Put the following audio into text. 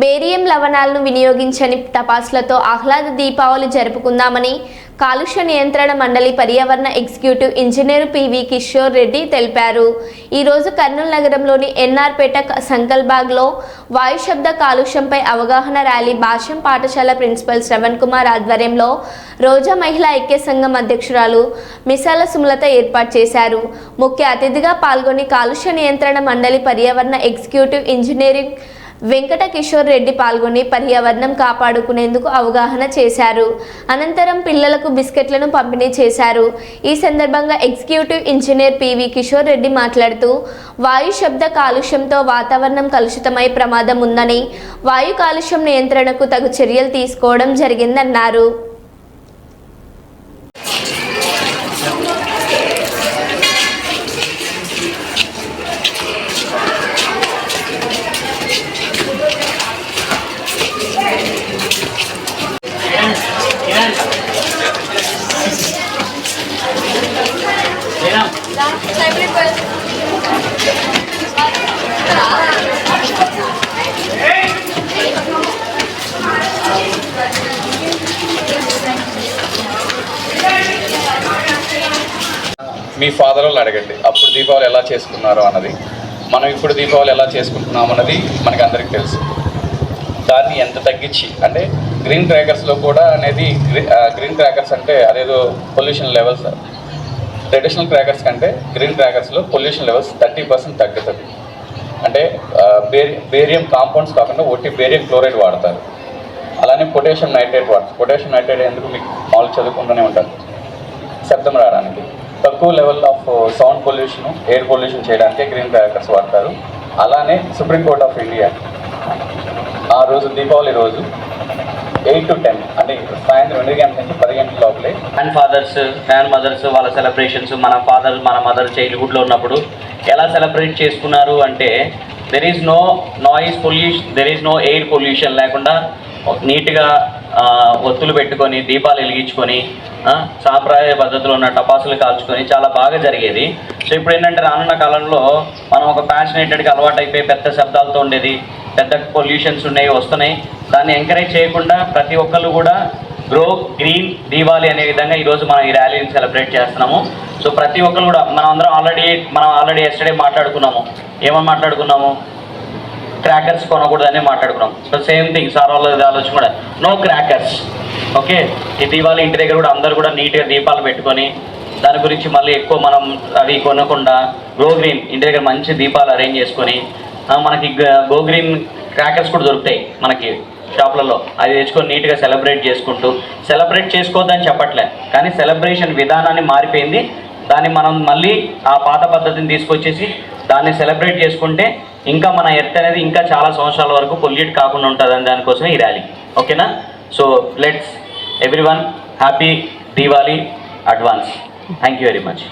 Barium లవణాలను వినియోగించని టపాసులతో ఆహ్లాద Deepavali జరుపుకుందామని కాలుష్య నియంత్రణ మండలి పర్యావరణ executive engineer PV Kishore Reddy తెలిపారు. ఈరోజు కర్నూలు నగరంలోని ఎన్ఆర్పేట సంకల్బాగ్లో వాయు శబ్ద కాలుష్యంపై అవగాహన ర్యాలీ భాష్యం పాఠశాల ప్రిన్సిపల్ శ్రవణ్ కుమార్ ఆధ్వర్యంలో రోజా మహిళా ఐక్య సంఘం అధ్యక్షురాలు మిసాల సుమలత ఏర్పాటు చేశారు. ముఖ్య అతిథిగా పాల్గొని కాలుష్య నియంత్రణ మండలి పర్యావరణ ఎగ్జిక్యూటివ్ ఇంజనీరింగ్ వెంకట కిషోర్ రెడ్డి పాల్గొని పర్యావరణం కాపాడుకునేందుకు అవగాహన చేశారు. అనంతరం పిల్లలకు బిస్కెట్లను పంపిణీ చేశారు. ఈ సందర్భంగా executive engineer PV Kishore Reddy మాట్లాడుతూ వాయు శబ్ద కాలుష్యంతో వాతావరణం కలుషితమై ప్రమాదం ఉందని, వాయు కాలుష్యం నియంత్రణకు తగు చర్యలు తీసుకోవడం జరిగిందన్నారు. మీ ఫాదర్ వాళ్ళు అడగండి అప్పుడు దీపావళి ఎలా చేసుకున్నారు అన్నది. మనం ఇప్పుడు దీపావళి ఎలా చేసుకుంటున్నాం అన్నది మనకి అందరికీ తెలుసు. దాన్ని ఎంత తగ్గించి అంటే గ్రీన్ క్రాకర్స్లో కూడా అనేది గ్రీన్ క్రాకర్స్ అంటే అదేదో పొల్యూషన్ లెవెల్స్ ట్రెడిషనల్ క్రాకర్స్ కంటే గ్రీన్ క్రాకర్స్లో పొల్యూషన్ లెవెల్స్ 30% తగ్గుతుంది. అంటే బేరియం కాంపౌండ్స్ కాకుండా ఒట్టి బేరియం క్లోరైడ్ వాడతారు. అలానే పొటాషియం నైట్రేట్ వాడతారు. పొటాషియం నైట్రేట్ ఎందుకు మీకు మామూలు చదువుకుంటూనే ఉంటారు, శబ్దం రావడానికి. తక్కువ level of sound pollution, air pollution చేయడానికి గ్రీన్ క్రాకర్స్ వాడతారు. అలానే సుప్రీంకోర్ట్ ఆఫ్ ఇండియా ఆ రోజు దీపావళి రోజు 8 to 10 అంటే సాయంత్రం 2 గంటల నుంచి 10 గంటల లోపలే గ్రాండ్ ఫాదర్స్, గ్రాండ్ మదర్స్ వాళ్ళ సెలబ్రేషన్స్ మన ఫాదర్ మన మదర్ చైల్డ్హుడ్లో ఉన్నప్పుడు ఎలా సెలబ్రేట్ చేసుకున్నారు అంటే there is no noise pollution, there is no air pollution లేకుండా నీట్గా ఒత్తులు పెట్టుకొని దీపాలు వెలిగించుకొని సాంప్రదాయ పద్ధతిలో ఉన్న టపాసులు కాల్చుకొని చాలా బాగా జరిగేది. సో ఇప్పుడు ఏంటంటే రానున్న కాలంలో మనం ఒక ప్యాషనేటెడ్గా అలవాటు అయిపోయి పెద్ద శబ్దాలతో ఉండేది, పెద్ద పొల్యూషన్స్ ఉన్నాయి వస్తున్నాయి. దాన్ని ఎంకరేజ్ చేయకుండా ప్రతి ఒక్కళ్ళు కూడా గ్రో గ్రీన్ దీవాలి అనే విధంగా ఈరోజు మనం ఈ ర్యాలీని సెలబ్రేట్ చేస్తున్నాము. సో ప్రతి ఒక్కరు కూడా మనం ఆల్రెడీ ఎస్టర్డే మాట్లాడుకున్నాము. ఏమని మాట్లాడుకున్నాము? క్రాకర్స్ కొనకూడదని మాట్లాడుకున్నాం. సో సేమ్ థింగ్ సార్ వాళ్ళ ఆలోచన కూడా నో క్రాకర్స్. ఓకే, ఈ దీపావళి ఇంటి దగ్గర కూడా అందరూ కూడా నీట్గా దీపాలు పెట్టుకొని దాని గురించి మళ్ళీ ఎక్కువ మనం అవి కొనకుండా గో గ్రీన్ ఇంటి దగ్గర మంచి దీపాలు అరేంజ్ చేసుకొని మనకి గో గ్రీన్ క్రాకర్స్ కూడా దొరుకుతాయి మనకి షాపులలో. అది తెచ్చుకొని నీట్గా సెలబ్రేట్ చేసుకోవద్దని చెప్పట్లే, కానీ సెలబ్రేషన్ విధానాన్ని మారిపోయింది. దాన్ని మనం మళ్ళీ ఆ పాత పద్ధతిని తీసుకొచ్చేసి దాన్ని సెలబ్రేట్ చేసుకుంటే ఇంకా మన ఎర్త్ అనేది ఇంకా చాలా సంవత్సరాల వరకు పొల్యూట్ కాకుండా ఉంటుందని దానికోసమే ఈ ర్యాలీ. ఓకేనా? So let's everyone happy Diwali advance. Thank you very much.